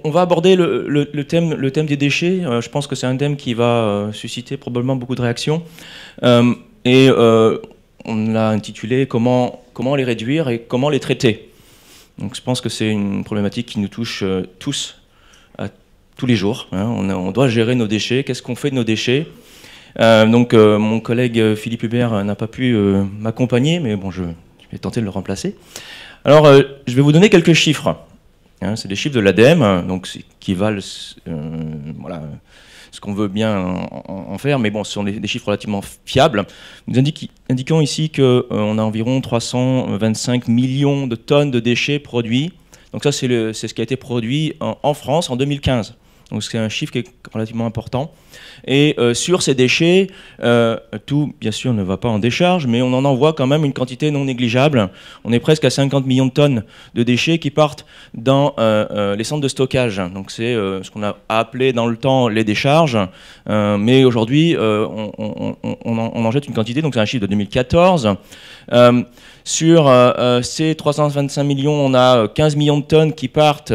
On va aborder le thème des déchets. Je pense que c'est un thème qui va susciter probablement beaucoup de réactions. On l'a intitulé comment les réduire et comment les traiter. Donc je pense que c'est une problématique qui nous touche tous les jours. On doit gérer nos déchets. Qu'est-ce qu'on fait de nos déchets? Mon collègue Philippe Hubert n'a pas pu m'accompagner, mais bon, je vais tenter de le remplacer. Alors, je vais vous donner quelques chiffres. C'est des chiffres de l'ADEME, donc qui valent voilà, ce qu'on veut bien en faire, mais bon, ce sont des chiffres relativement fiables. Nous indiquons ici qu'on a environ 325 millions de tonnes de déchets produits. Donc ça, c'est ce qui a été produit en France en 2015. Donc c'est un chiffre qui est relativement important. Et sur ces déchets, tout, bien sûr, ne va pas en décharge, mais on en envoie quand même une quantité non négligeable. On est presque à 50 millions de tonnes de déchets qui partent dans les centres de stockage. Donc c'est ce qu'on a appelé dans le temps les décharges. Mais aujourd'hui, on en jette une quantité, donc c'est un chiffre de 2014. Sur ces 325 millions, on a 15 millions de tonnes qui partent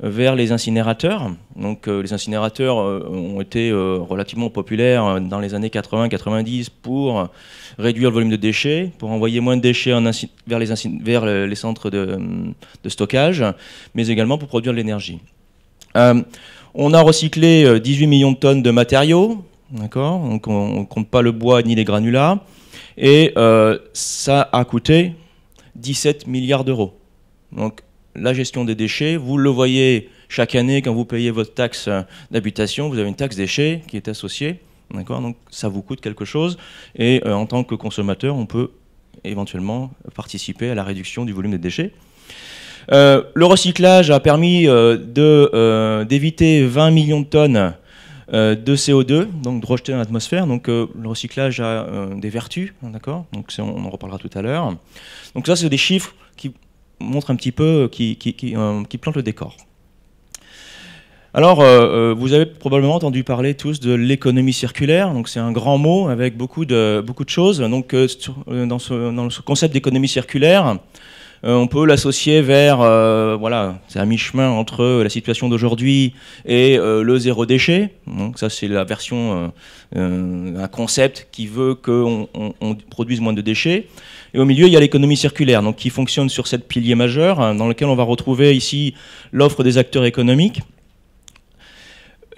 vers les incinérateurs. Donc les incinérateurs ont été relativement populaires dans les années 80-90 pour réduire le volume de déchets, pour envoyer moins de déchets vers les centres de stockage, mais également pour produire de l'énergie. On a recyclé 18 millions de tonnes de matériaux, d'accord, donc on ne compte pas le bois ni les granulats. Et ça a coûté 17 milliards d'euros. Donc la gestion des déchets, vous le voyez chaque année quand vous payez votre taxe d'habitation, vous avez une taxe déchets qui est associée, d'accord, donc ça vous coûte quelque chose. Et en tant que consommateur, on peut éventuellement participer à la réduction du volume des déchets. Le recyclage a permis d'éviter 20 millions de tonnes de CO2, donc de rejeter dans l'atmosphère. Donc le recyclage a des vertus, d'accord, donc on en reparlera tout à l'heure. Donc ça, c'est des chiffres qui montrent un petit peu, qui plantent le décor. Alors, vous avez probablement entendu parler tous de l'économie circulaire. Donc c'est un grand mot avec beaucoup de choses. Donc dans ce concept d'économie circulaire, on peut l'associer vers, voilà, c'est à mi-chemin entre la situation d'aujourd'hui et le zéro déchet. Donc ça, c'est la version, un concept qui veut qu'on produise moins de déchets. Et au milieu, il y a l'économie circulaire, donc qui fonctionne sur 7 piliers majeurs, dans lequel on va retrouver ici l'offre des acteurs économiques,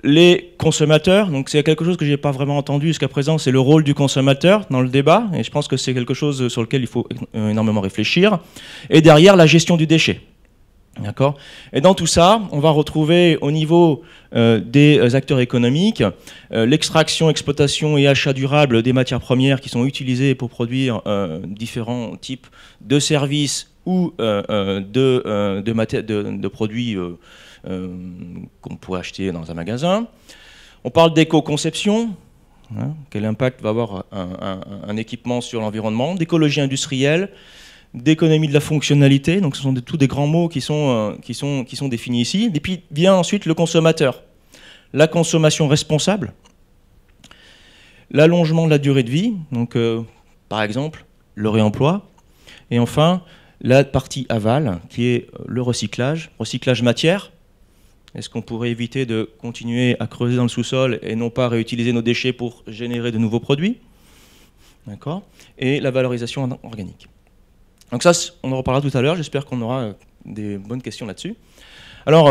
les consommateurs, donc c'est quelque chose que je n'ai pas vraiment entendu jusqu'à présent, c'est le rôle du consommateur dans le débat, et je pense que c'est quelque chose sur lequel il faut énormément réfléchir. Et derrière, la gestion du déchet. D'accord ? Et dans tout ça, on va retrouver au niveau des acteurs économiques l'extraction, exploitation et achat durable des matières premières qui sont utilisées pour produire différents types de services ou de produits qu'on pourrait acheter dans un magasin. On parle d'éco-conception, hein, quel impact va avoir un équipement sur l'environnement, d'écologie industrielle, d'économie de la fonctionnalité, donc ce sont tous des grands mots qui sont définis ici. Et puis vient ensuite le consommateur, la consommation responsable, l'allongement de la durée de vie, donc par exemple le réemploi, et enfin la partie aval qui est le recyclage matière. Est-ce qu'on pourrait éviter de continuer à creuser dans le sous-sol et non pas réutiliser nos déchets pour générer de nouveaux produits? D'accord. Et la valorisation organique. Donc ça, on en reparlera tout à l'heure. J'espère qu'on aura des bonnes questions là-dessus. Alors,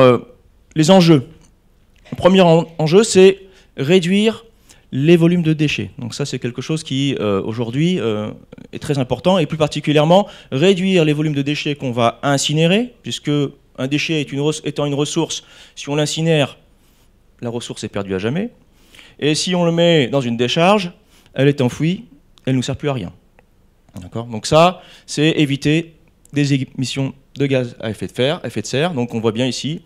les enjeux. Le premier enjeu, c'est réduire les volumes de déchets. Donc ça, c'est quelque chose qui, aujourd'hui, est très important. Et plus particulièrement, réduire les volumes de déchets qu'on va incinérer, puisque un déchet étant une ressource, si on l'incinère, la ressource est perdue à jamais. Et si on le met dans une décharge, elle est enfouie, elle ne nous sert plus à rien. D'accord ? Donc ça, c'est éviter des émissions de gaz à effet de serre. Donc on voit bien ici,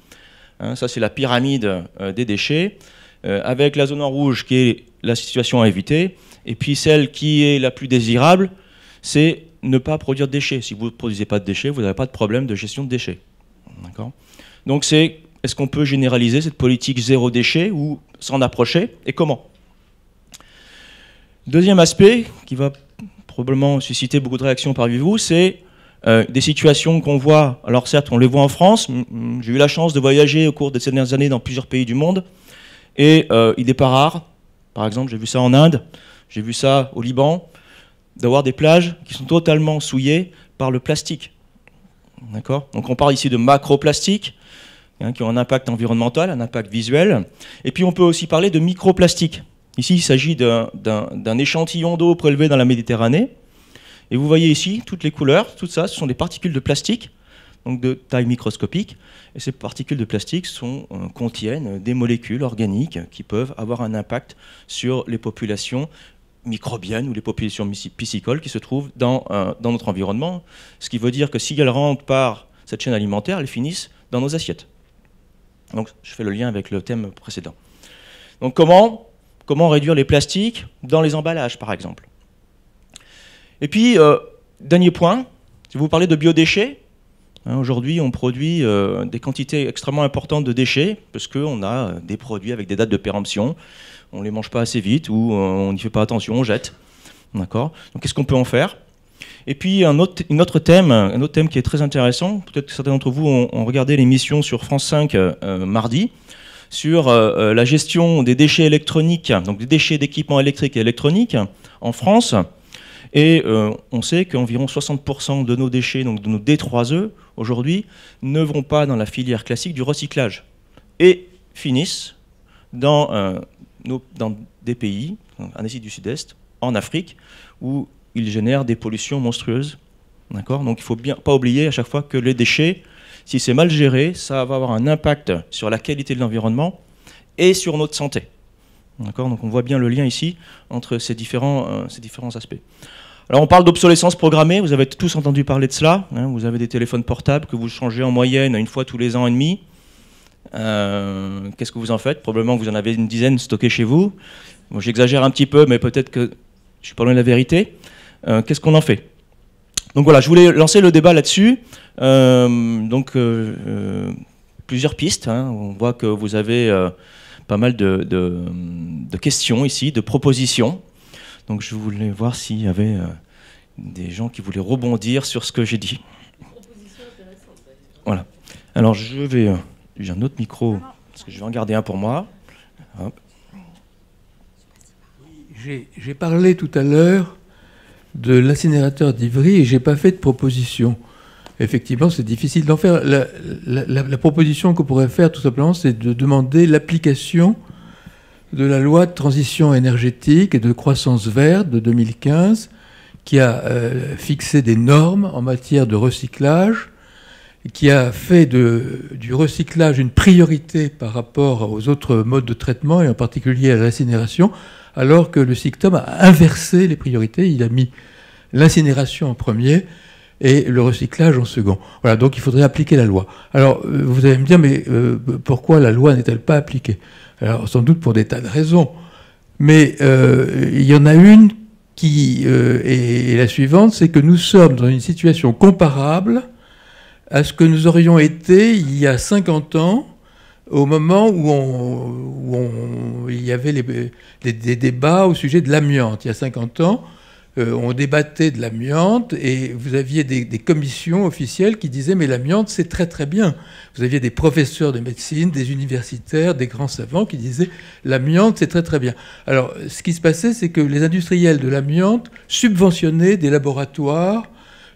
hein, ça c'est la pyramide des déchets, avec la zone en rouge qui est la situation à éviter, et puis celle qui est la plus désirable, c'est ne pas produire de déchets. Si vous ne produisez pas de déchets, vous n'avez pas de problème de gestion de déchets. D'accord ? Donc est-ce qu'on peut généraliser cette politique zéro déchet ou s'en approcher, et comment ? Deuxième aspect qui va probablement susciter beaucoup de réactions parmi vous, c'est des situations qu'on voit, alors certes on les voit en France, j'ai eu la chance de voyager au cours de ces dernières années dans plusieurs pays du monde, et il n'est pas rare, par exemple j'ai vu ça en Inde, j'ai vu ça au Liban, d'avoir des plages qui sont totalement souillées par le plastique. D'accord ? Donc on parle ici de macroplastiques, qui ont un impact environnemental, un impact visuel, et puis on peut aussi parler de microplastiques. Ici il s'agit d'un échantillon d'eau prélevé dans la Méditerranée, et vous voyez ici toutes les couleurs, tout ça, ce sont des particules de plastique, donc de taille microscopique, et ces particules de plastique contiennent des molécules organiques qui peuvent avoir un impact sur les populations microbiennes ou les populations piscicoles qui se trouvent dans notre environnement, ce qui veut dire que si elles rentrent par cette chaîne alimentaire, elles finissent dans nos assiettes. Donc je fais le lien avec le thème précédent. Donc comment réduire les plastiques dans les emballages, par exemple. Et puis, dernier point, si vous parlez de biodéchets, aujourd'hui on produit des quantités extrêmement importantes de déchets parce qu'on a des produits avec des dates de péremption, on ne les mange pas assez vite ou on n'y fait pas attention, on jette. D'accord ? Donc qu'est-ce qu'on peut en faire ? Et puis un autre thème qui est très intéressant, peut-être que certains d'entre vous ont regardé l'émission sur France 5 mardi, sur la gestion des déchets électroniques, donc des déchets d'équipements électriques et électroniques en France. Et on sait qu'environ 60% de nos déchets, donc de nos D3E, aujourd'hui, ne vont pas dans la filière classique du recyclage et finissent dans des pays, en Asie du Sud-Est, en Afrique, où ils génèrent des pollutions monstrueuses. D'accord ? Donc il ne faut bien pas oublier à chaque fois que les déchets, si c'est mal géré, ça va avoir un impact sur la qualité de l'environnement et sur notre santé. D'accord ? Donc on voit bien le lien ici entre ces différents aspects. Alors on parle d'obsolescence programmée, vous avez tous entendu parler de cela, vous avez des téléphones portables que vous changez en moyenne une fois tous les ans et demi. Qu'est-ce que vous en faites ? Probablement vous en avez une dizaine stockées chez vous. Bon, j'exagère un petit peu, mais peut-être que je suis pas loin de la vérité. Qu'est-ce qu'on en fait ? Donc voilà, je voulais lancer le débat là-dessus. Plusieurs pistes. On voit que vous avez pas mal de questions ici, de propositions. Donc je voulais voir s'il y avait des gens qui voulaient rebondir sur ce que j'ai dit. Voilà. Alors j'ai un autre micro, parce que je vais en garder un pour moi. Hop. J'ai parlé tout à l'heure de l'incinérateur d'Ivry et je n'ai pas fait de proposition. Effectivement, c'est difficile d'en faire. La proposition qu'on pourrait faire, tout simplement, c'est de demander l'application de la loi de transition énergétique et de croissance verte de 2015, qui a fixé des normes en matière de recyclage, qui a fait du recyclage une priorité par rapport aux autres modes de traitement, et en particulier à l'incinération, alors que le SICTOM a inversé les priorités. Il a mis l'incinération en premier et le recyclage en second. Voilà, donc il faudrait appliquer la loi. Alors, vous allez me dire, mais pourquoi la loi n'est-elle pas appliquée ? Alors, sans doute pour des tas de raisons. Mais il y en a une qui est la suivante, c'est que nous sommes dans une situation comparable à ce que nous aurions été il y a 50 ans, au moment où il y avait des débats au sujet de l'amiante. Il y a 50 ans, on débattait de l'amiante et vous aviez des commissions officielles qui disaient « mais l'amiante, c'est très très bien ». Vous aviez des professeurs de médecine, des universitaires, des grands savants qui disaient « l'amiante, c'est très très bien ». Alors, ce qui se passait, c'est que les industriels de l'amiante subventionnaient des laboratoires,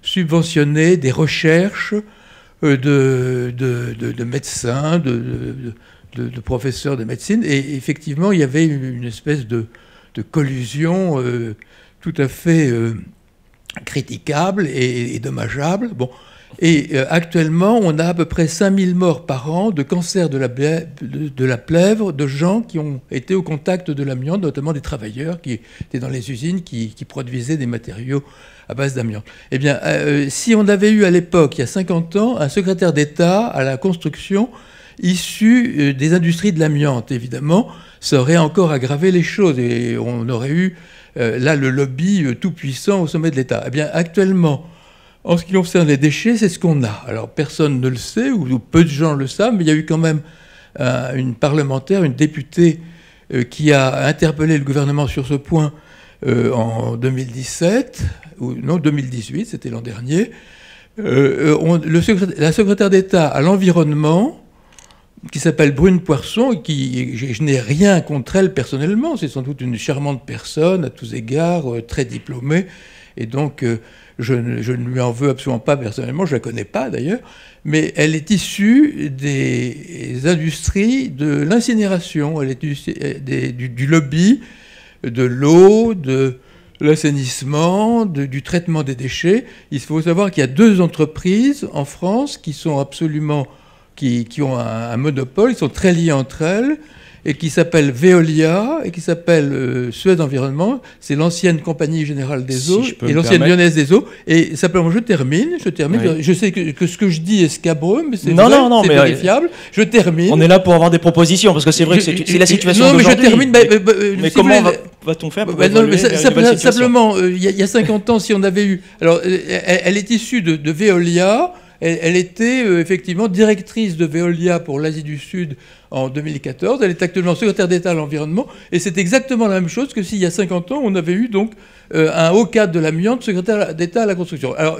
subventionnaient des recherches de médecins, de professeurs de médecine. Et effectivement, il y avait une espèce de collusion tout à fait critiquable et dommageable. Bon. Et actuellement, on a à peu près 5000 morts par an de cancer de la plèvre, de gens qui ont été au contact de l'amiante, notamment des travailleurs qui étaient dans les usines qui produisaient des matériaux à base d'amiante. Eh bien, si on avait eu à l'époque, il y a 50 ans, un secrétaire d'État à la construction issu des industries de l'amiante, évidemment, ça aurait encore aggravé les choses et on aurait eu là le lobby tout-puissant au sommet de l'État. Eh bien, actuellement, en ce qui concerne les déchets, c'est ce qu'on a. Alors, personne ne le sait, ou peu de gens le savent, mais il y a eu quand même une parlementaire, une députée, qui a interpellé le gouvernement sur ce point en 2017, ou non, 2018, c'était l'an dernier, la secrétaire d'État à l'environnement, qui s'appelle Brune Poirson, et je n'ai rien contre elle personnellement, c'est sans doute une charmante personne à tous égards, très diplômée, et donc je ne lui en veux absolument pas personnellement, je ne la connais pas d'ailleurs, mais elle est issue des industries de l'incinération, elle est issue du lobby de l'eau, de l'assainissement, du traitement des déchets. Il faut savoir qu'il y a 2 entreprises en France qui sont absolument... qui ont un monopole, ils sont très liés entre elles, et qui s'appellent Veolia, et qui s'appellent Suez Environnement. C'est l'ancienne Compagnie Générale des Eaux, et l'ancienne Lyonnaise des Eaux. Et simplement, je termine. Oui. Je sais que ce que je dis est scabreux, mais c'est vérifiable. Je termine. On est là pour avoir des propositions, parce que c'est vrai que c'est la situation d'aujourd'hui. Non, mais je termine. Mais comment va-t-on faire pour simplement, il y a 50 ans, si on avait eu... Alors, elle est issue de Veolia. Elle était effectivement directrice de Veolia pour l'Asie du Sud en 2014. Elle est actuellement secrétaire d'État à l'environnement. Et c'est exactement la même chose que s'il y a 50 ans, on avait eu donc un haut cadre de l'amiante, secrétaire d'État à la construction. Alors,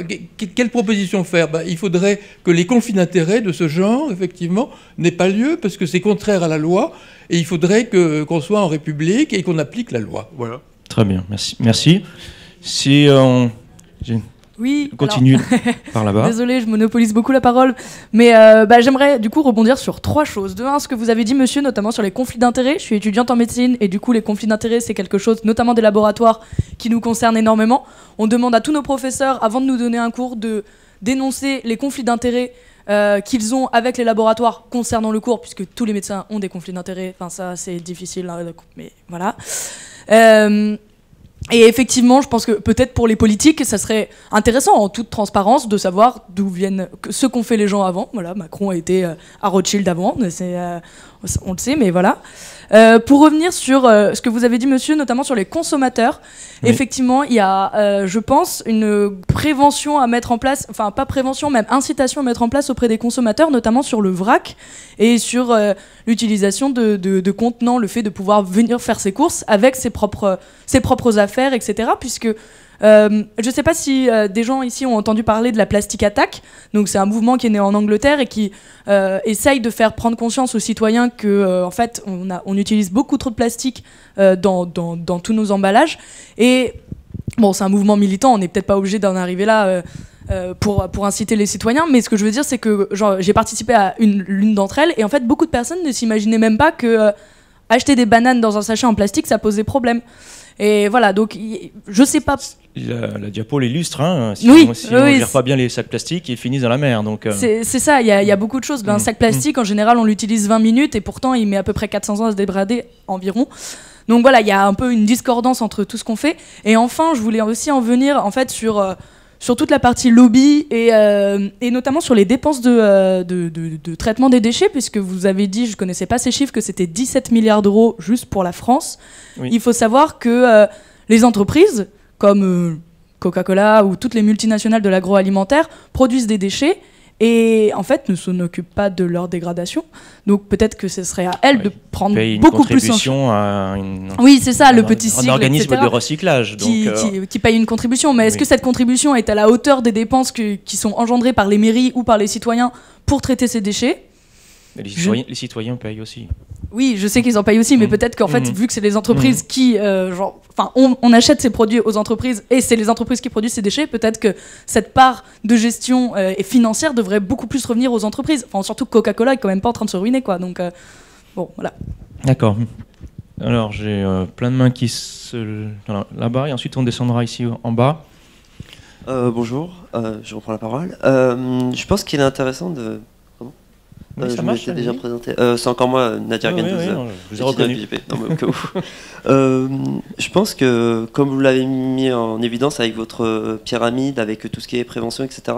quelle proposition faire ? Il faudrait que les conflits d'intérêts de ce genre, effectivement, n'aient pas lieu, parce que c'est contraire à la loi. Et il faudrait qu'on soit en République et qu'on applique la loi. Voilà. Très bien, merci. Si Oui, continue par là-bas. Désolée, je monopolise beaucoup la parole, mais j'aimerais du coup rebondir sur 3 choses. De un, ce que vous avez dit, monsieur, notamment sur les conflits d'intérêts. Je suis étudiante en médecine et du coup, les conflits d'intérêts, c'est quelque chose, notamment des laboratoires, qui nous concerne énormément. On demande à tous nos professeurs, avant de nous donner un cours, de dénoncer les conflits d'intérêts qu'ils ont avec les laboratoires concernant le cours, puisque tous les médecins ont des conflits d'intérêts. Enfin, ça, c'est difficile, mais voilà. Et effectivement, je pense que peut-être pour les politiques, ça serait intéressant, en toute transparence, de savoir d'où viennent ce qu'ont fait les gens avant. Voilà, Macron a été à Rothschild avant, on le sait, mais voilà. Pour revenir sur ce que vous avez dit, monsieur, notamment sur les consommateurs, oui. Effectivement, il y a, je pense, une prévention à mettre en place, enfin pas prévention, même incitation à mettre en place auprès des consommateurs, notamment sur le vrac et sur l'utilisation de contenants, le fait de pouvoir venir faire ses courses avec ses propres affaires, etc. Puisque je ne sais pas si des gens ici ont entendu parler de la Plastic Attack. Donc c'est un mouvement qui est né en Angleterre et qui essaye de faire prendre conscience aux citoyens que en fait on utilise beaucoup trop de plastique dans tous nos emballages. Et bon, c'est un mouvement militant, on n'est peut-être pas obligé d'en arriver là pour inciter les citoyens, mais ce que je veux dire, c'est que j'ai participé à l'une d'entre elles, et en fait beaucoup de personnes ne s'imaginaient même pas que acheter des bananes dans un sachet en plastique, ça posait problème. Et voilà, donc je sais pas. La diapo l'illustre, hein. Si oui, on ne gère pas bien les sacs plastiques, ils finissent dans la mer. Donc, c'est ça, il y a beaucoup de choses. Un sac plastique, en général, on l'utilise 20 minutes et pourtant, il met à peu près 400 ans à se dégrader environ. Donc voilà, il y a un peu une discordance entre tout ce qu'on fait. Et enfin, je voulais aussi en venir en fait sur toute la partie lobby et notamment sur les dépenses de traitement des déchets, puisque vous avez dit, je ne connaissais pas ces chiffres, que c'était 17 milliards d'euros juste pour la France. Oui. Il faut savoir que les entreprises, comme Coca-Cola ou toutes les multinationales de l'agroalimentaire, produisent des déchets et en fait ne s'en occupent pas de leur dégradation. Donc peut-être que ce serait à elles de prendre beaucoup plus en charge. Oui, c'est ça, le petit cycle, un organisme de recyclage. Qui paye une contribution. Mais est-ce que cette contribution est à la hauteur des dépenses qui sont engendrées par les mairies ou par les citoyens pour traiter ces déchets ? Les citoyens payent aussi. Oui, je sais qu'ils en payent aussi, mais peut-être qu'en fait, vu que c'est les entreprises qui... on achète ces produits aux entreprises et c'est les entreprises qui produisent ces déchets, peut-être que cette part de gestion et financière devrait beaucoup plus revenir aux entreprises. Enfin, surtout que Coca-Cola est quand même pas en train de se ruiner, quoi. Donc, bon, voilà. D'accord. Alors, j'ai plein de mains qui se... là-bas, et ensuite on descendra ici en bas. Bonjour, je reprends la parole. Je pense qu'il est intéressant de... Oui, je m'étais déjà présenté. C'est encore moi, Nadir Gandouz. Oui, je vous ai reconnu. Je pense que, comme vous l'avez mis en évidence avec votre pyramide, avec tout ce qui est prévention, etc.,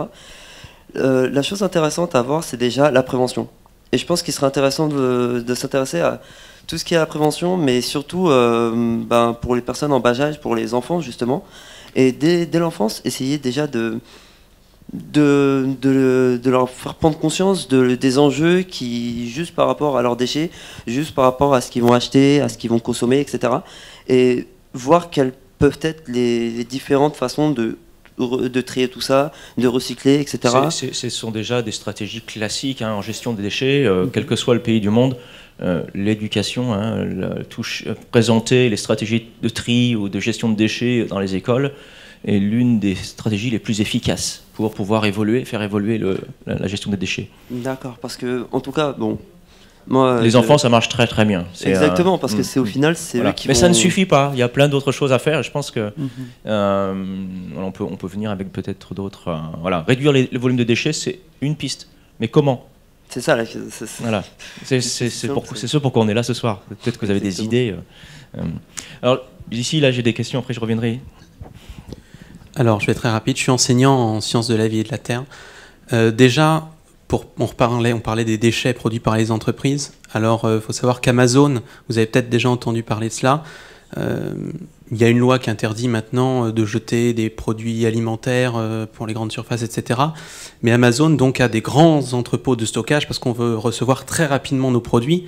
la chose intéressante à voir, c'est déjà la prévention. Et je pense qu'il serait intéressant de s'intéresser à tout ce qui est la prévention, mais surtout pour les personnes en bas âge, pour les enfants, justement. Et dès l'enfance, essayer déjà de leur faire prendre conscience des enjeux qui, juste par rapport à leurs déchets, juste par rapport à ce qu'ils vont acheter, à ce qu'ils vont consommer, etc. Et voir quelles peuvent être les différentes façons de de trier tout ça, de recycler, etc. Ce sont déjà des stratégies classiques en gestion des déchets, quel que soit le pays du monde. L'éducation, présenter les stratégies de tri ou de gestion de déchets dans les écoles est l'une des stratégies les plus efficaces pour pouvoir faire évoluer la gestion des déchets. D'accord, parce que, en tout cas, bon... Moi, les enfants, ça marche très très bien. Exactement, parce que c'est au final, c'est eux qui Mais vont... ça ne suffit pas, il y a plein d'autres choses à faire. Je pense que on peut venir avec peut-être d'autres... Réduire les volumes de déchets, c'est une piste. Mais comment ? C'est ça, là. Voilà. C'est ce pourquoi on est là ce soir. Peut-être que vous avez des idées. Alors, ici, là, j'ai des questions, après je reviendrai. Alors, je vais être très rapide. Je suis enseignant en sciences de la vie et de la terre. Déjà, on parlait des déchets produits par les entreprises. Alors, il faut savoir qu'Amazon, vous avez peut-être déjà entendu parler de cela, il y a une loi qui interdit maintenant de jeter des produits alimentaires pour les grandes surfaces, etc. Mais Amazon donc a des grands entrepôts de stockage parce qu'on veut recevoir très rapidement nos produits.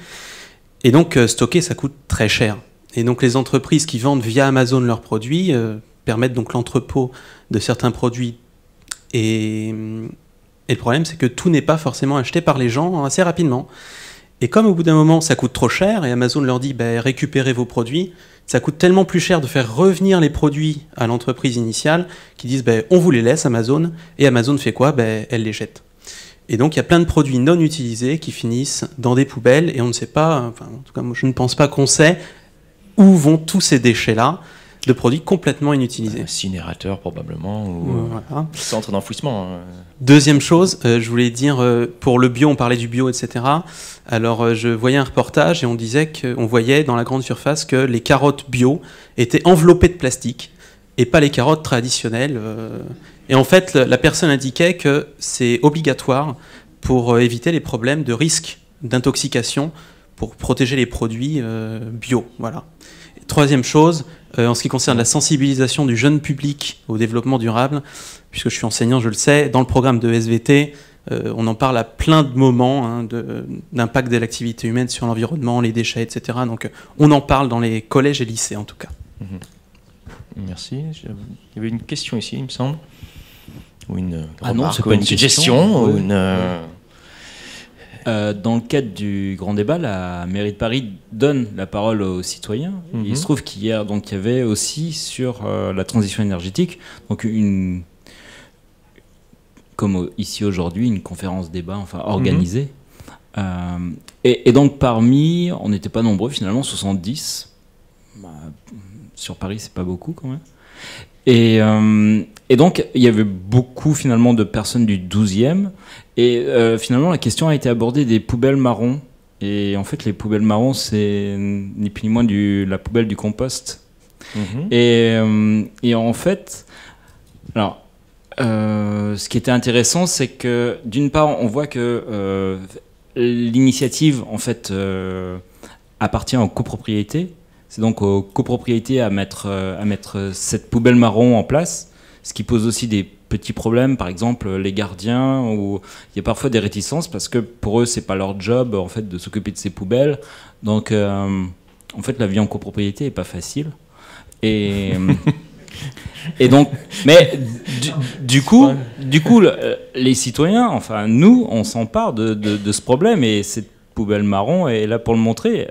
Et donc, stocker, ça coûte très cher. Et donc, les entreprises qui vendent via Amazon leurs produits permettent donc l'entrepôt de certains produits. Et le problème, c'est que tout n'est pas forcément acheté par les gens assez rapidement. Et comme au bout d'un moment, ça coûte trop cher, et Amazon leur dit récupérez vos produits, ça coûte tellement plus cher de faire revenir les produits à l'entreprise initiale qu'ils disent on vous les laisse, Amazon. Et Amazon fait quoi ? Elle les jette. Et donc il y a plein de produits non utilisés qui finissent dans des poubelles, et on ne sait pas, en tout cas moi, je ne pense pas qu'on sait où vont tous ces déchets-là, de produits complètement inutilisés. Incinérateur probablement, ou centre d'enfouissement. Deuxième chose, je voulais dire, pour le bio, on parlait du bio, etc. Alors je voyais un reportage et on disait qu'on voyait dans la grande surface que les carottes bio étaient enveloppées de plastique et pas les carottes traditionnelles. Et en fait, la personne indiquait que c'est obligatoire pour éviter les problèmes de risque d'intoxication, pour protéger les produits bio. Voilà. Troisième chose, en ce qui concerne la sensibilisation du jeune public au développement durable, puisque je suis enseignant, je le sais, dans le programme de SVT, on en parle à plein de moments d'impact de l'activité humaine sur l'environnement, les déchets, etc. Donc on en parle dans les collèges et lycées en tout cas. Merci. Il y avait une question ici, il me semble. Ou une non, c'est pas une suggestion. Oui. Ou une, dans le cadre du grand débat, la mairie de Paris donne la parole aux citoyens. Il se trouve qu'hier, il y avait aussi sur la transition énergétique, donc comme ici aujourd'hui, une conférence débat organisée. Et donc parmi, on n'était pas nombreux finalement, 70. Sur Paris, c'est pas beaucoup quand même. Et donc, il y avait beaucoup finalement de personnes du 12e. Et finalement, la question a été abordée des poubelles marrons. Et en fait, les poubelles marrons, c'est ni plus ni moins la poubelle du compost. Et en fait, alors, ce qui était intéressant, c'est que d'une part, on voit que l'initiative, en fait, appartient aux copropriétés. C'est donc aux copropriétés à mettre cette poubelle marron en place, ce qui pose aussi des petits problèmes, par exemple les gardiens, où il y a parfois des réticences parce que pour eux c'est pas leur job en fait de s'occuper de ces poubelles. Donc en fait la vie en copropriété est pas facile. Et donc, mais du coup, les citoyens, enfin nous, on s'empare de ce problème et cette poubelle marron est là pour le montrer.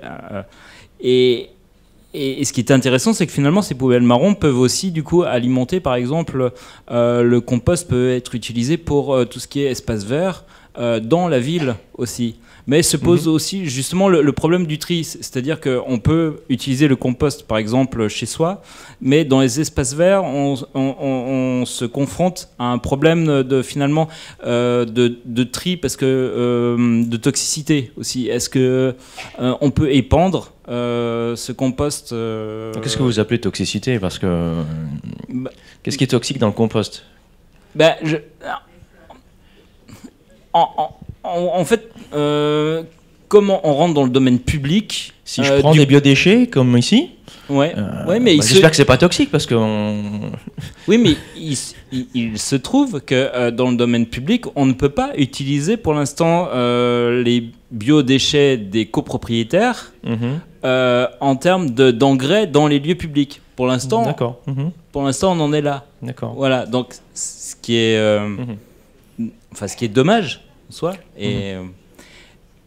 Et ce qui est intéressant, c'est que finalement, ces poubelles marrons peuvent aussi, du coup, alimenter, par exemple, le compost peut être utilisé pour tout ce qui est espace vert dans la ville aussi. Mais se pose aussi justement le problème du tri, c'est-à-dire qu'on peut utiliser le compost, par exemple, chez soi, mais dans les espaces verts, on se confronte à un problème finalement de tri, parce que de toxicité aussi. Est-ce que on peut épandre ce compost Qu'est-ce que vous appelez toxicité ? Parce que qu'est-ce qui est toxique dans le compost ? En fait, comment on rentre dans le domaine public ? Si je prends des biodéchets comme ici, ouais, mais j'espère que c'est pas toxique parce que. Oui, mais il se trouve que dans le domaine public, on ne peut pas utiliser pour l'instant les biodéchets des copropriétaires en termes d'engrais dans les lieux publics. pour l'instant, D'accord. pour l'instant, on en est là. D'accord. Voilà, donc ce qui est, enfin, ce qui est dommage en soi.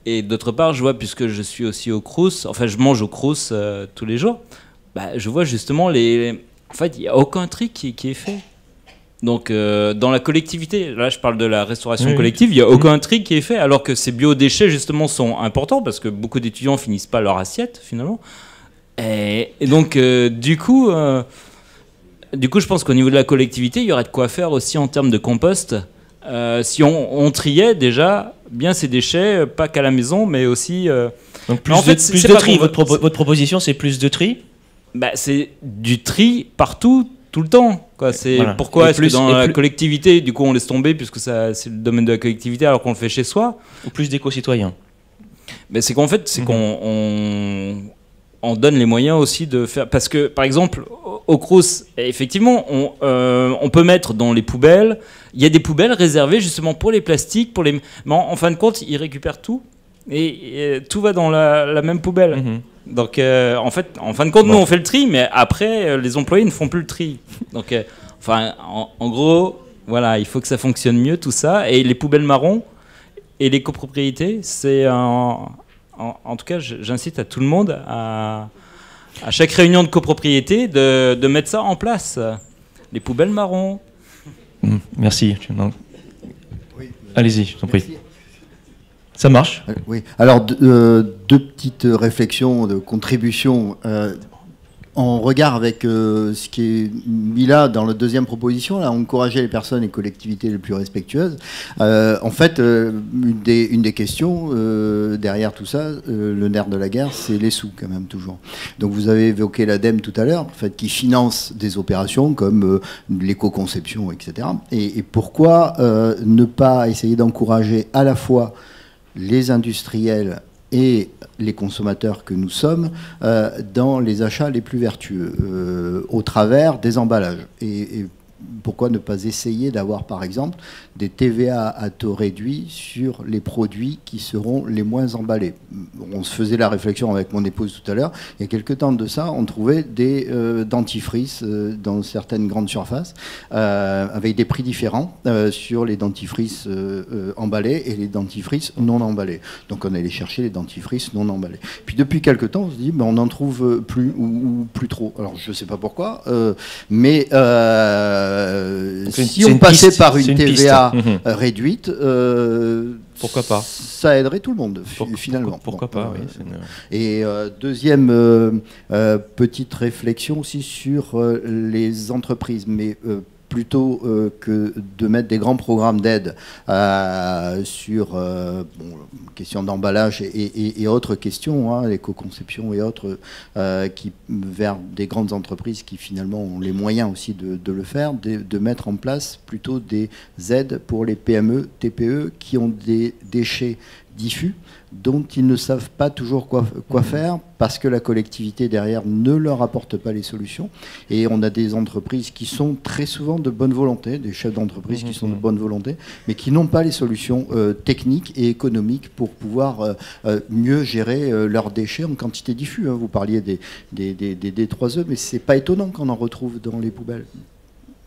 Et d'autre part, je vois, puisque je suis aussi au Crous, enfin, je mange au Crous tous les jours, bah, je vois justement en fait, il n'y a aucun tri qui est fait. Donc, dans la collectivité, là, je parle de la restauration collective, il n'y a aucun tri qui est fait, alors que ces biodéchets, justement, sont importants, parce que beaucoup d'étudiants finissent pas leur assiette, finalement. Et donc, du coup, je pense qu'au niveau de la collectivité, il y aurait de quoi faire aussi en termes de compost. Si on triait déjà bien ces déchets, pas qu'à la maison, mais aussi... Donc, plus de tri. Votre proposition, c'est plus de tri ? Bah, c'est du tri partout, tout le temps. Quoi. Voilà. Pourquoi est-ce que dans la collectivité, du coup, on laisse tomber, puisque c'est le domaine de la collectivité, alors qu'on le fait chez soi ? Ou plus d'éco-citoyens ? Mais c'est qu'en fait, on donne les moyens aussi de faire... Parce que, par exemple, au Crous, effectivement, on peut mettre dans les poubelles... Il y a des poubelles réservées justement pour les plastiques, mais en fin de compte, ils récupèrent tout. Et tout va dans la même poubelle. Donc, en fin de compte, nous, on fait le tri, mais après, les employés ne font plus le tri. Donc, en gros, voilà, il faut que ça fonctionne mieux, tout ça. Et les poubelles marron et les copropriétés, c'est... En tout cas, j'incite à tout le monde, à chaque réunion de copropriété, de mettre ça en place. Les poubelles marron. Merci. Allez-y, je t'en prie. Ça marche. Oui. Alors, deux petites réflexions de contribution en regard avec ce qui est mis là dans la deuxième proposition, là, encourager les personnes et collectivités les plus respectueuses. En fait, une des questions derrière tout ça, le nerf de la guerre, c'est les sous quand même toujours. Donc vous avez évoqué l'ADEME tout à l'heure, en fait, qui finance des opérations comme l'éco-conception, etc. Et pourquoi ne pas essayer d'encourager à la fois les industriels et les consommateurs que nous sommes dans les achats les plus vertueux au travers des emballages. Et pourquoi ne pas essayer d'avoir, par exemple, des TVA à taux réduit sur les produits qui seront les moins emballés. On se faisait la réflexion avec mon épouse tout à l'heure. Il y a quelques temps de ça, on trouvait des dentifrices dans certaines grandes surfaces avec des prix différents sur les dentifrices emballés et les dentifrices non emballés. Donc on allait chercher les dentifrices non emballés. Puis depuis quelques temps, on se dit, on n'en trouve plus ou plus trop. Alors je ne sais pas pourquoi, mais si on passait par une TVA réduite, pourquoi pas ? Ça aiderait tout le monde, finalement. Pourquoi pas, oui. Et deuxième petite réflexion aussi sur les entreprises, mais plutôt que de mettre des grands programmes d'aide sur questions d'emballage et autres questions, l'éco-conception et autres, vers des grandes entreprises qui finalement ont les moyens aussi de le faire, de mettre en place plutôt des aides pour les PME, TPE qui ont des déchets diffus dont ils ne savent pas toujours quoi faire parce que la collectivité derrière ne leur apporte pas les solutions. Et on a des entreprises qui sont très souvent de bonne volonté, des chefs d'entreprise qui sont de bonne volonté, mais qui n'ont pas les solutions techniques et économiques pour pouvoir mieux gérer leurs déchets en quantité diffus. Vous parliez des D3E, mais c'est pas étonnant qu'on en retrouve dans les poubelles.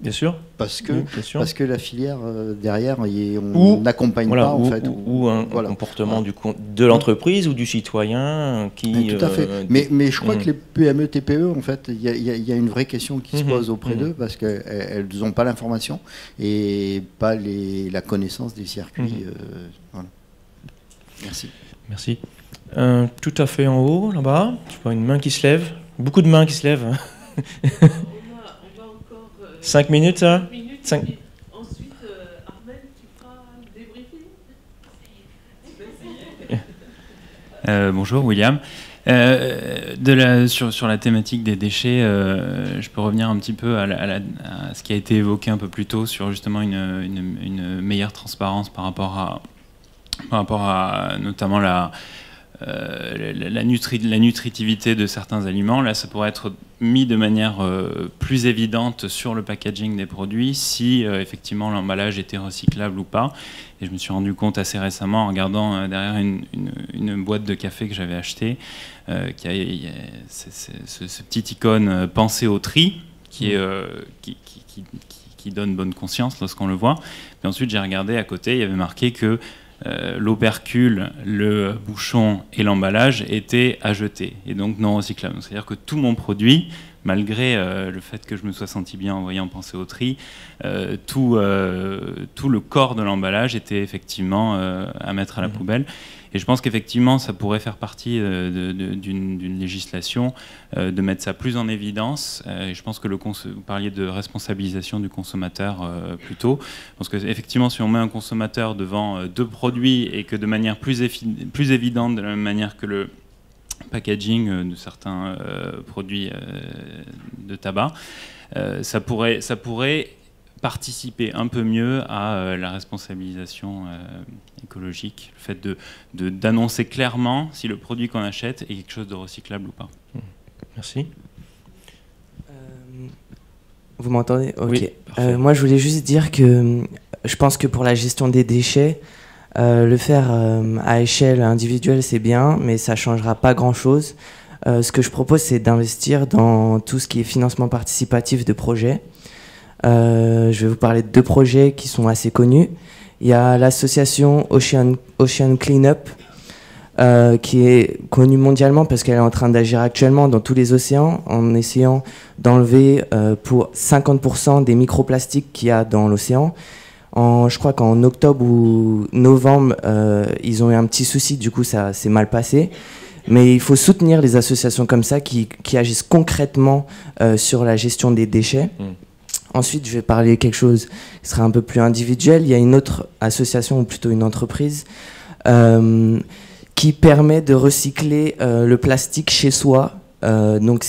Bien sûr. Parce que la filière derrière, on n'accompagne pas en fait. Ou un comportement de l'entreprise ou du citoyen qui... Tout à fait. Mais je crois que les PME, TPE, en fait, il y a une vraie question qui se pose auprès d'eux parce qu'elles n'ont pas l'information et pas la connaissance des circuits. Voilà. Merci. Merci. Tout à fait en haut, là-bas. Je vois une main qui se lève. Beaucoup de mains qui se lèvent. 5 minutes, ça 5 minutes. Ensuite, Armel, tu feras le débriefing. Bonjour, William. Sur la thématique des déchets, je peux revenir un petit peu à ce qui a été évoqué un peu plus tôt sur justement une meilleure transparence par rapport à notamment la nutritivité de certains aliments. Là, ça pourrait être mis de manière plus évidente sur le packaging des produits si effectivement l'emballage était recyclable ou pas. Et je me suis rendu compte assez récemment en regardant derrière une boîte de café que j'avais achetée qu'il y a ce petit icône pensée au tri qui donne bonne conscience lorsqu'on le voit. Et ensuite j'ai regardé à côté, il y avait marqué que l'opercule, le bouchon et l'emballage étaient à jeter et donc non recyclables. C'est-à-dire que tout mon produit, malgré le fait que je me sois senti bien en voyant penser au tri, tout le corps de l'emballage était effectivement à mettre à la poubelle. Et je pense qu'effectivement, ça pourrait faire partie d'une législation, de mettre ça plus en évidence. Et je pense que vous parliez de responsabilisation du consommateur plus tôt. Parce qu'effectivement, si on met un consommateur devant deux produits et que de manière plus évidente, de la même manière que le packaging de certains produits de tabac, ça pourrait participer un peu mieux à la responsabilisation écologique, le fait d'annoncer clairement si le produit qu'on achète est quelque chose de recyclable ou pas. Merci. Vous m'entendez ? Ok. Oui, moi, je voulais juste dire que je pense que pour la gestion des déchets, le faire à échelle individuelle, c'est bien, mais ça ne changera pas grand-chose. Ce que je propose, c'est d'investir dans tout ce qui est financement participatif de projets. Je vais vous parler de deux projets qui sont assez connus. Il y a l'association Ocean Cleanup, qui est connue mondialement parce qu'elle est en train d'agir actuellement dans tous les océans en essayant d'enlever pour 50% des microplastiques qu'il y a dans l'océan. Je crois qu'en octobre ou novembre, ils ont eu un petit souci, du coup ça s'est mal passé. Mais il faut soutenir les associations comme ça qui agissent concrètement sur la gestion des déchets. Ensuite, je vais parler quelque chose qui sera un peu plus individuel. Il y a une autre association, ou plutôt une entreprise, qui permet de recycler le plastique chez soi. Donc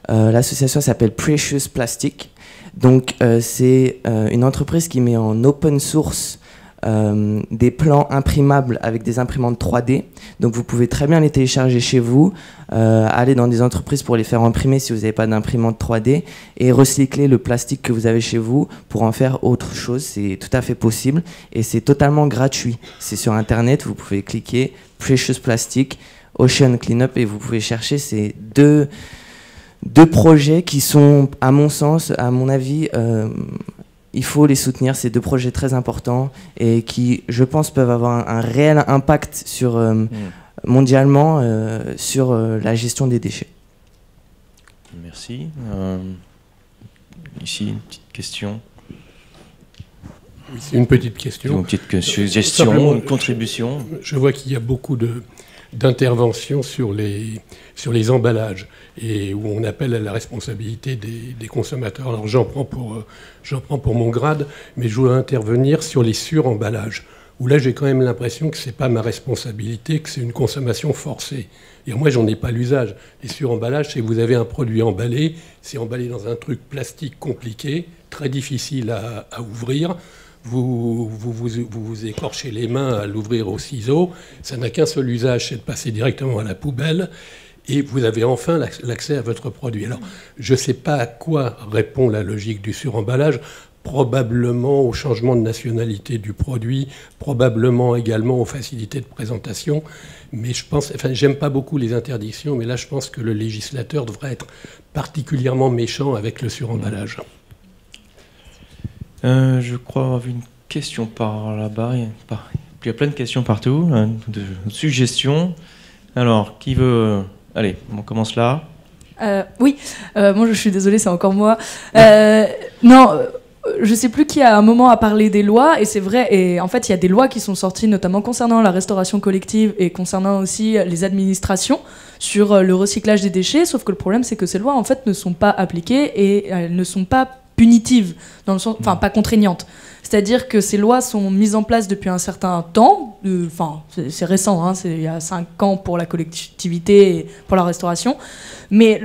l'association s'appelle Precious Plastic. Donc c'est une entreprise qui met en open source des plans imprimables avec des imprimantes 3D. Donc vous pouvez très bien les télécharger chez vous, aller dans des entreprises pour les faire imprimer si vous n'avez pas d'imprimante 3D et recycler le plastique que vous avez chez vous pour en faire autre chose. C'est tout à fait possible et c'est totalement gratuit. C'est sur internet, vous pouvez cliquer Precious Plastic, Ocean Cleanup et vous pouvez chercher ces deux projets qui sont, à mon sens, à mon avis, il faut les soutenir, ces deux projets très importants et qui, je pense, peuvent avoir un réel impact mondialement sur la gestion des déchets. Merci. Ici, une petite question. C'est une petite question. Une petite suggestion, une contribution. Je vois qu'il y a beaucoup d'interventions sur les emballages et où on appelle à la responsabilité des consommateurs. Alors j'en prends pour mon grade, mais je voudrais intervenir sur les suremballages, où là j'ai quand même l'impression que c'est pas ma responsabilité, que c'est une consommation forcée. Et moi j'en ai pas l'usage. Les suremballages, c'est que vous avez un produit emballé, c'est emballé dans un truc plastique compliqué, très difficile à ouvrir. Vous écorchez les mains à l'ouvrir au ciseau, ça n'a qu'un seul usage, c'est de passer directement à la poubelle, et vous avez enfin l'accès à votre produit. Alors, je ne sais pas à quoi répond la logique du suremballage, probablement au changement de nationalité du produit, probablement également aux facilités de présentation, mais j'aime pas beaucoup les interdictions, mais là je pense que le législateur devrait être particulièrement méchant avec le suremballage. Je crois avoir vu une question par là-bas. Il y a plein de questions partout, de suggestions. Alors, qui veut... Allez, on commence là. Oui, moi je suis désolée, c'est encore moi. Je sais plus qui à un moment a parlé des lois, et c'est vrai, et en fait il y a des lois qui sont sorties notamment concernant la restauration collective et concernant aussi les administrations sur le recyclage des déchets, sauf que le problème c'est que ces lois en fait ne sont pas appliquées et elles ne sont pas punitives, dans le sens, enfin pas contraignantes. C'est-à-dire que ces lois sont mises en place depuis un certain temps, c'est récent, hein, c'est il y a 5 ans pour la collectivité et pour la restauration, mais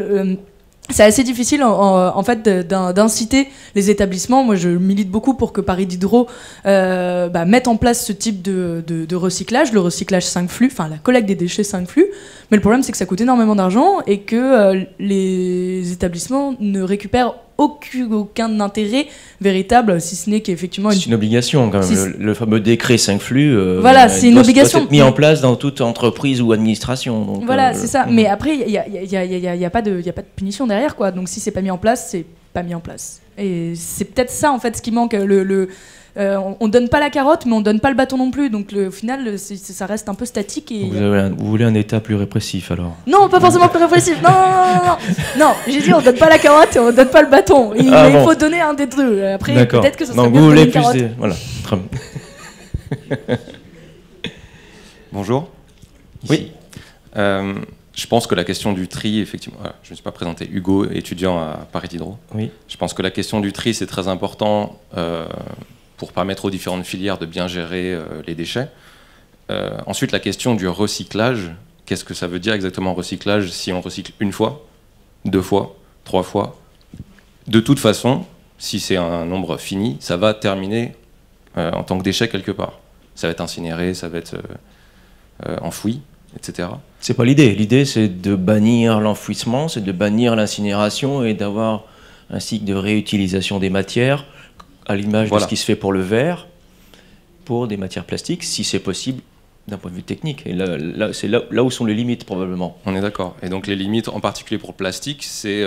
c'est assez difficile en fait d'inciter les établissements. Moi, je milite beaucoup pour que Paris Diderot mette en place ce type de recyclage, le recyclage 5 flux, enfin la collecte des déchets 5 flux. Mais le problème, c'est que ça coûte énormément d'argent et que les établissements ne récupèrent aucun intérêt véritable, si ce n'est qu'effectivement c'est une obligation quand même. Le fameux décret 5 flux voilà, c'est une obligation. Doit être mis en place dans toute entreprise ou administration. Donc, voilà, c'est ça. Mais après, il y a pas de punition derrière, quoi. Donc si c'est pas mis en place, c'est pas mis en place. Et c'est peut-être ça en fait ce qui manque. On donne pas la carotte, mais on donne pas le bâton non plus. Donc au final, ça reste un peu statique. Et vous voulez un État plus répressif alors? Non, pas forcément plus répressif. Non, j'ai dit on donne pas la carotte et on donne pas le bâton. Il faut donner un des deux. Après, peut-être que ça serait bien de donner une carotte. Voilà. Bonjour. Oui. Je pense que la question du tri, effectivement, je ne me suis pas présenté, Hugo, étudiant à Paris Diderot. Oui. Je pense que la question du tri, c'est très important pour permettre aux différentes filières de bien gérer les déchets. Ensuite, la question du recyclage, qu'est-ce que ça veut dire exactement recyclage si on recycle une fois, 2 fois, 3 fois? De toute façon, si c'est un nombre fini, ça va terminer en tant que déchet quelque part. Ça va être incinéré, ça va être enfoui, etc. C'est pas l'idée. L'idée, c'est de bannir l'enfouissement, c'est de bannir l'incinération et d'avoir un cycle de réutilisation des matières, à l'image de ce qui se fait pour le verre, pour des matières plastiques, si c'est possible d'un point de vue technique. Et là, c'est là où sont les limites, probablement. On est d'accord. Et donc les limites, en particulier pour le plastique, c'est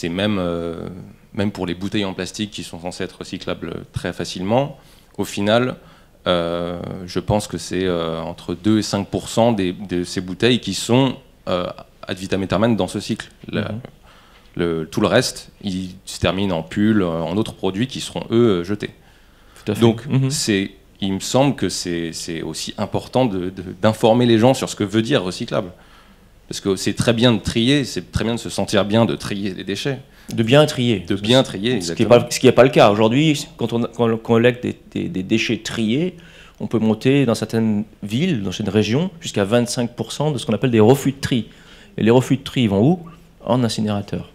même pour les bouteilles en plastique qui sont censées être recyclables très facilement. Au final, je pense que c'est entre 2 et 5% de ces bouteilles qui sont ad vitam aeternam dans ce cycle. Tout le reste, il se termine en pulls, en autres produits qui seront, eux, jetés. Tout à fait. Donc, il me semble que c'est aussi important d'informer les gens sur ce que veut dire recyclable. Parce que c'est très bien de trier, c'est très bien de se sentir bien de trier les déchets. De bien trier. De bien trier, exactement. Ce qui n'est pas le cas. Aujourd'hui, quand on collecte des déchets triés, on peut monter dans certaines villes, dans certaines régions, jusqu'à 25% de ce qu'on appelle des refus de tri. Et les refus de tri, ils vont où? En incinérateur.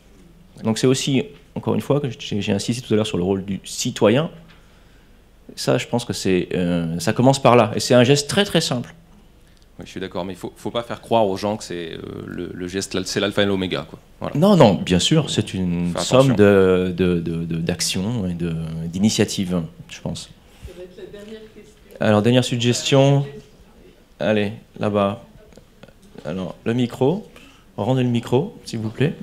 Donc c'est aussi, encore une fois, que j'ai insisté tout à l'heure sur le rôle du citoyen. Ça, je pense que ça commence par là. Et c'est un geste très très simple. Oui, je suis d'accord, mais il ne faut pas faire croire aux gens que c'est le geste, c'est l'alpha et l'oméga. Voilà. Non, bien sûr, c'est une somme d'actions et d'initiatives, je pense. Ça va être la dernière question. Alors, dernière suggestion. Allez, là-bas. Alors, le micro. Rendez le micro, s'il vous plaît.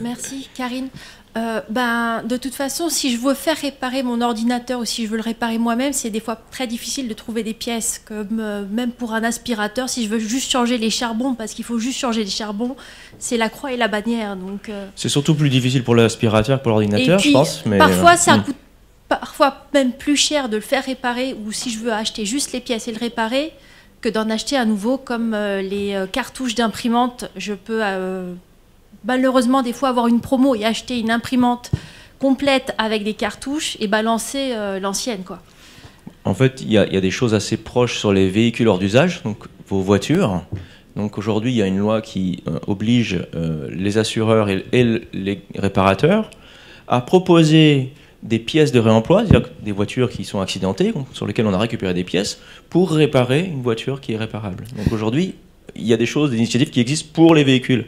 Merci, Karine. De toute façon, si je veux faire réparer mon ordinateur ou si je veux le réparer moi-même, c'est des fois très difficile de trouver des pièces. Comme même pour un aspirateur, si je veux juste changer les charbons, parce qu'il faut juste changer les charbons, c'est la croix et la bannière. Donc, c'est surtout plus difficile pour l'aspirateur que pour l'ordinateur, je pense. Mais parfois, ça coûte parfois même plus cher de le faire réparer, ou si je veux acheter juste les pièces et le réparer, que d'en acheter à nouveau, comme les cartouches d'imprimante. Je peux malheureusement des fois avoir une promo et acheter une imprimante complète avec des cartouches et balancer l'ancienne, quoi. En fait, il y a des choses assez proches sur les véhicules hors d'usage, donc vos voitures. Donc aujourd'hui, il y a une loi qui oblige les assureurs et les réparateurs à proposer des pièces de réemploi, c'est-à-dire des voitures qui sont accidentées, sur lesquelles on a récupéré des pièces, pour réparer une voiture qui est réparable. Donc aujourd'hui, il y a des initiatives qui existent pour les véhicules,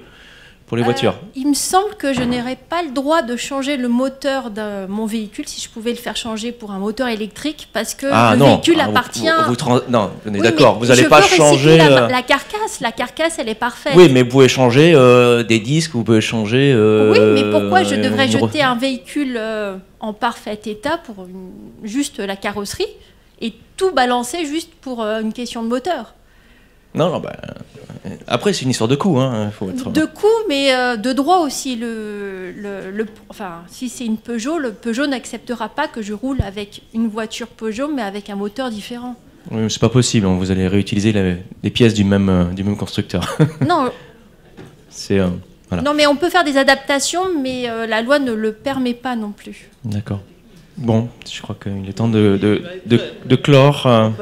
pour les voitures. Il me semble que je n'aurais pas le droit de changer le moteur de mon véhicule si je pouvais le faire changer pour un moteur électrique, parce que véhicule appartient... Non, on est d'accord, vous n'allez pas changer... La carcasse, elle est parfaite. Oui, mais vous pouvez changer des disques, vous pouvez changer... Oui, mais pourquoi je devrais jeter un véhicule en parfait état pour juste la carrosserie et tout balancer juste pour une question de moteur? Non, après c'est une histoire de coût. De coût, mais de droit aussi. Enfin, si c'est une Peugeot, le Peugeot n'acceptera pas que je roule avec une voiture Peugeot, mais avec un moteur différent. Oui, mais c'est pas possible, vous allez réutiliser les pièces du même constructeur. Non. Voilà. Non, mais on peut faire des adaptations, mais la loi ne le permet pas non plus. D'accord. Bon, je crois qu'il est temps de clore.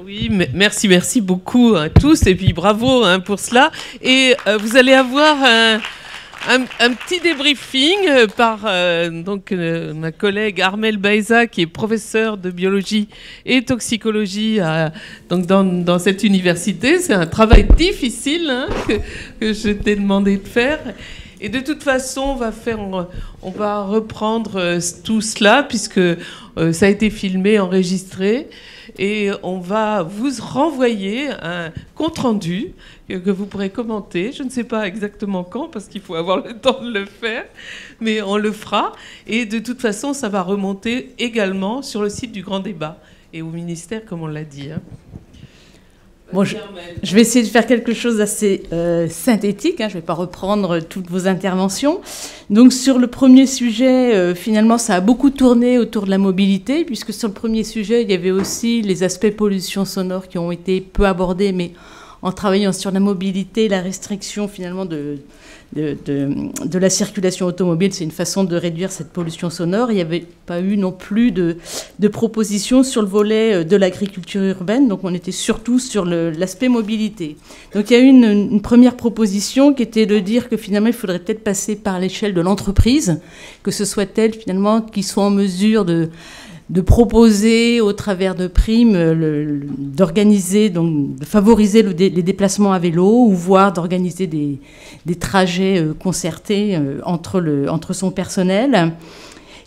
Oui, merci beaucoup à tous et puis bravo pour cela. Et vous allez avoir un petit débriefing par ma collègue Armelle Baeza, qui est professeure de biologie et toxicologie dans cette université. C'est un travail difficile que je t'ai demandé de faire. Et de toute façon, on va reprendre tout cela, puisque ça a été filmé, enregistré, et on va vous renvoyer un compte-rendu que vous pourrez commenter. Je ne sais pas exactement quand, parce qu'il faut avoir le temps de le faire, mais on le fera. Et de toute façon, ça va remonter également sur le site du Grand Débat et au ministère, comme on l'a dit. Bon, je vais essayer de faire quelque chose d'assez synthétique. Je ne vais pas reprendre toutes vos interventions. Donc, sur le premier sujet, finalement, ça a beaucoup tourné autour de la mobilité, puisque sur le premier sujet, il y avait aussi les aspects pollution sonore qui ont été peu abordés, mais en travaillant sur la mobilité, la restriction, finalement, de la circulation automobile, c'est une façon de réduire cette pollution sonore. Il n'y avait pas eu non plus de propositions sur le volet de l'agriculture urbaine, donc on était surtout sur l'aspect mobilité. Donc il y a eu une première proposition qui était de dire que finalement il faudrait peut-être passer par l'échelle de l'entreprise, que ce soit elle finalement qui soit en mesure de proposer au travers de primes, d'organiser, donc de favoriser les déplacements à vélo, ou voire d'organiser des trajets concertés entre son personnel.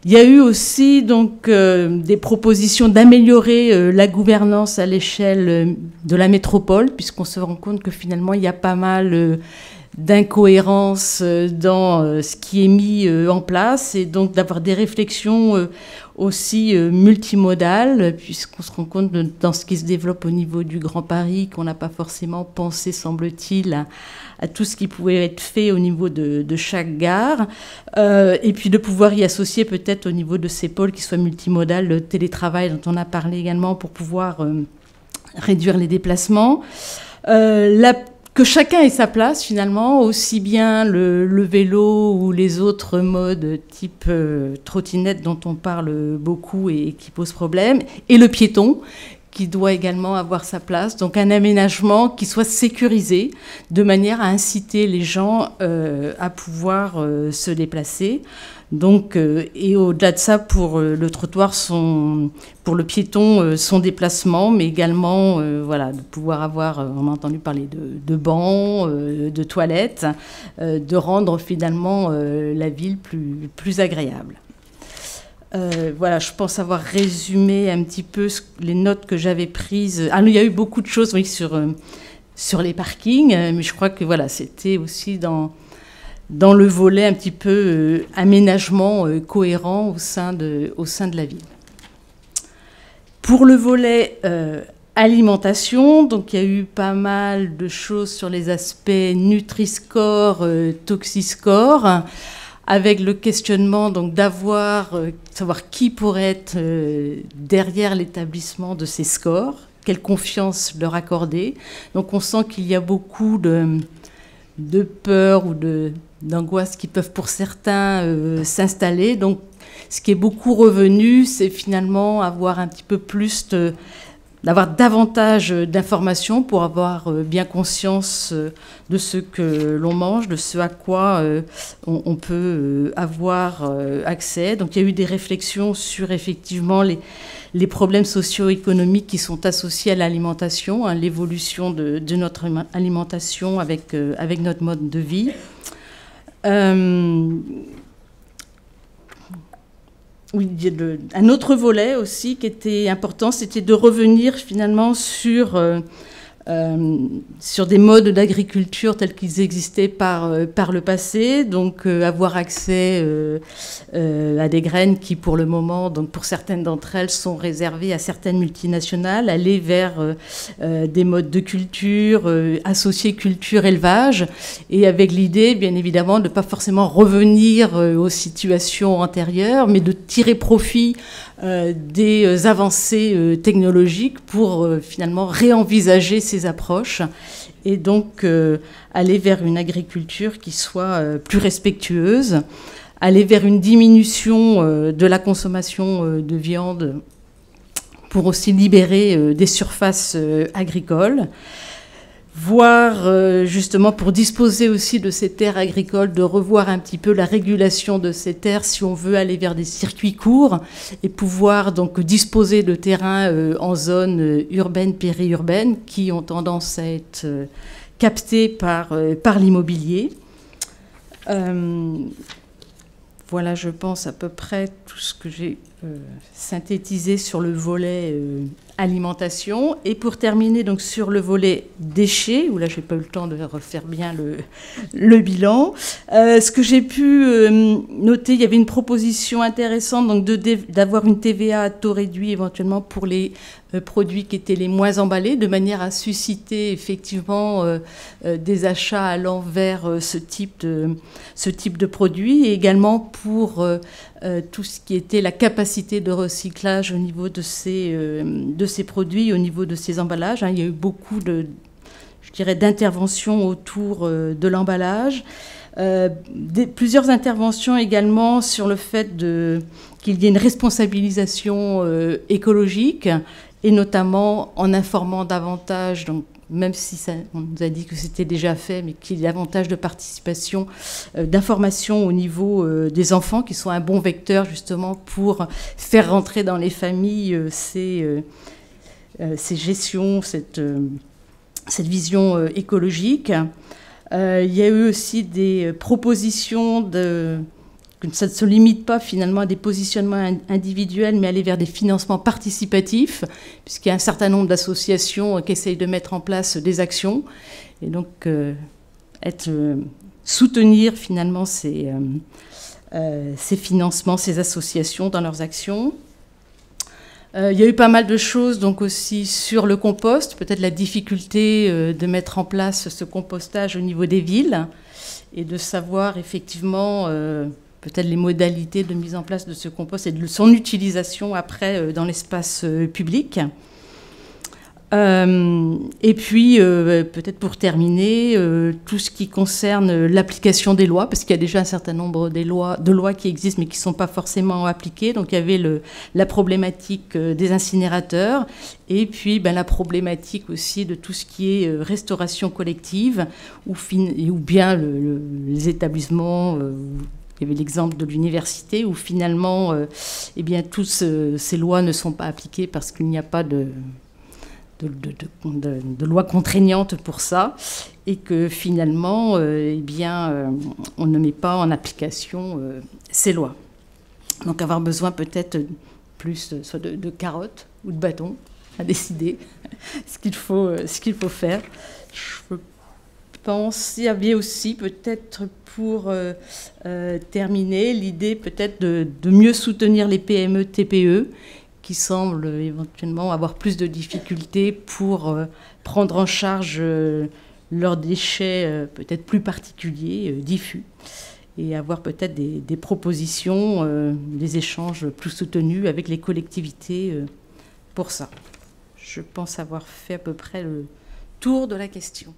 Il y a eu aussi donc des propositions d'améliorer la gouvernance à l'échelle de la métropole, puisqu'on se rend compte que finalement il y a pas mal d'incohérence dans ce qui est mis en place, et donc d'avoir des réflexions aussi multimodales, puisqu'on se rend compte dans ce qui se développe au niveau du Grand Paris, qu'on n'a pas forcément pensé, semble-t-il, à tout ce qui pouvait être fait au niveau de chaque gare, et puis de pouvoir y associer peut-être au niveau de ces pôles qui soient multimodales, le télétravail dont on a parlé également, pour pouvoir réduire les déplacements. Que chacun ait sa place, finalement, aussi bien le vélo ou les autres modes type trottinette dont on parle beaucoup et qui pose problème, et le piéton, qui doit également avoir sa place. Donc un aménagement qui soit sécurisé, de manière à inciter les gens à pouvoir se déplacer. Donc, et au-delà de ça, pour le trottoir, pour le piéton, son déplacement, mais également de pouvoir avoir, on a entendu parler de bancs, de toilettes, de rendre finalement la ville plus agréable. Je pense avoir résumé un petit peu les notes que j'avais prises. Il y a eu beaucoup de choses sur les parkings, mais je crois que c'était aussi dans le volet un petit peu aménagement cohérent au sein de la ville. Pour le volet alimentation, donc il y a eu pas mal de choses sur les aspects Nutri-Score, Toxi-Score, avec le questionnement donc savoir qui pourrait être derrière l'établissement de ces scores, quelle confiance leur accorder. Donc on sent qu'il y a beaucoup de peur ou d'angoisse qui peuvent pour certains s'installer. Donc ce qui est beaucoup revenu, c'est finalement avoir un petit peu plus d'avoir davantage d'informations pour avoir bien conscience de ce que l'on mange, de ce à quoi on peut avoir accès. Donc il y a eu des réflexions sur effectivement les problèmes socio-économiques qui sont associés à l'alimentation, l'évolution de notre alimentation avec notre mode de vie. Oui, un autre volet aussi qui était important, c'était de revenir finalement sur des modes d'agriculture tels qu'ils existaient par le passé, donc avoir accès à des graines qui pour le moment, donc pour certaines d'entre elles, sont réservées à certaines multinationales, aller vers des modes de culture, associer culture-élevage, et avec l'idée bien évidemment de ne pas forcément revenir aux situations antérieures, mais de tirer profit des avancées technologiques pour finalement réenvisager ces approches et donc aller vers une agriculture qui soit plus respectueuse, aller vers une diminution de la consommation de viande pour aussi libérer des surfaces agricoles, voire justement pour disposer aussi de ces terres agricoles, de revoir un petit peu la régulation de ces terres si on veut aller vers des circuits courts et pouvoir donc disposer de terrains en zone urbaine, périurbaine, qui ont tendance à être captés par l'immobilier. Voilà, je pense, à peu près tout ce que j'ai synthétisé sur le volet alimentation. Et pour terminer, donc, sur le volet déchets, où là, je n'ai pas eu le temps de refaire bien le bilan, ce que j'ai pu noter, il y avait une proposition intéressante donc d'avoir une TVA à taux réduit éventuellement pour les produits qui étaient les moins emballés, de manière à susciter effectivement des achats allant vers ce type de produits, et également pour tout ce qui était la capacité de recyclage au niveau de ces produits, au niveau de ces emballages. Il y a eu beaucoup d'interventions autour de l'emballage. Plusieurs interventions également sur le fait qu'il y ait une responsabilisation écologique, et notamment en informant davantage, donc même si on nous a dit que c'était déjà fait, mais qu'il y ait davantage de participation, d'information au niveau des enfants, qui sont un bon vecteur justement pour faire rentrer dans les familles ces gestions, cette vision écologique. Il y a eu aussi des propositions que ça ne se limite pas finalement à des positionnements individuels, mais aller vers des financements participatifs, puisqu'il y a un certain nombre d'associations qui essayent de mettre en place des actions, et donc soutenir finalement ces financements, ces associations dans leurs actions. Il y a eu pas mal de choses donc aussi sur le compost, peut-être la difficulté de mettre en place ce compostage au niveau des villes, et de savoir effectivement peut-être les modalités de mise en place de ce compost et de son utilisation après dans l'espace public. Et puis, peut-être pour terminer, tout ce qui concerne l'application des lois, parce qu'il y a déjà un certain nombre de lois qui existent, mais qui ne sont pas forcément appliquées. Donc, il y avait la problématique des incinérateurs, et puis la problématique aussi de tout ce qui est restauration collective, ou bien les établissements... Il y avait l'exemple de l'université où finalement, toutes ces lois ne sont pas appliquées parce qu'il n'y a pas de loi contraignante pour ça, et que finalement, on ne met pas en application ces lois. Donc avoir besoin peut-être plus soit de carottes ou de bâtons à décider ce qu'il faut faire. Je pense qu'il y avait aussi peut-être pour terminer l'idée peut-être de mieux soutenir les PME, TPE, qui semblent éventuellement avoir plus de difficultés pour prendre en charge leurs déchets peut-être plus particuliers, diffus, et avoir peut-être des propositions, des échanges plus soutenus avec les collectivités pour ça. Je pense avoir fait à peu près le tour de la question.